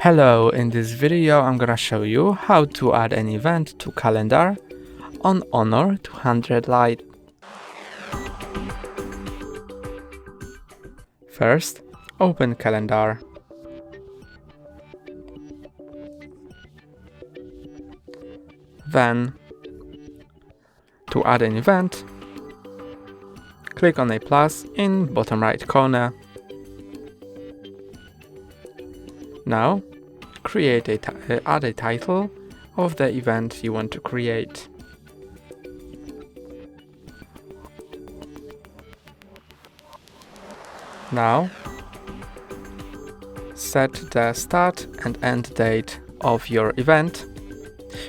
Hello, in this video I'm gonna show you how to add an event to calendar on Honor 200 Lite. First, open calendar. Then, to add an event, click on a plus in bottom right corner. Now, add a title of the event you want to create. Now, set the start and end date of your event.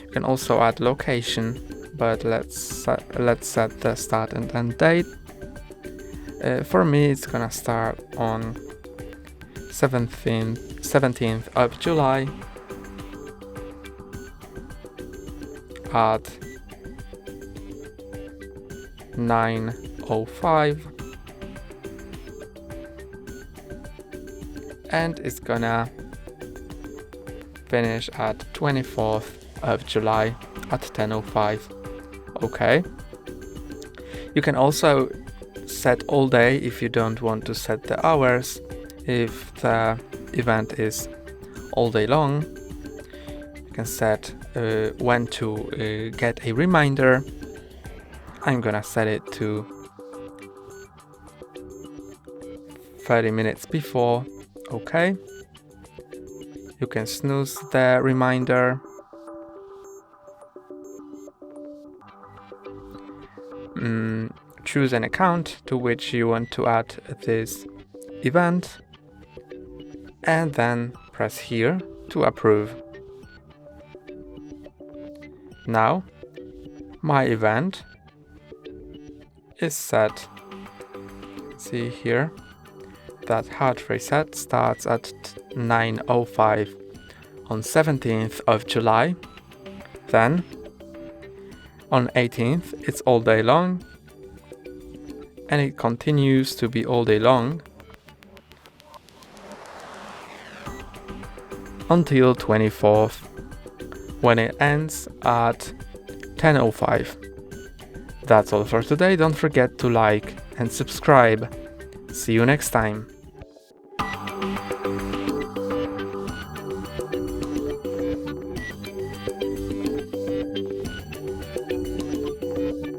You can also add location, but let's set the start and end date. For me, it's gonna start on 17th of July at 9:05, and it's gonna finish at 24th of July at 10:05. Okay. You can also set all day if you don't want to set the hours. If the event is all day long, you can set when to get a reminder. I'm gonna set it to 30 minutes before. Okay. You can snooze the reminder. Choose an account to which you want to add this event, and then press here to approve. Now, my event is set. See here that hard reset starts at 9:05 on 17th of July. Then on 18th it's all day long, and it continues to be all day long until 24th, when it ends at 10:05. That's all for today. Don't forget to like and subscribe. See you next time.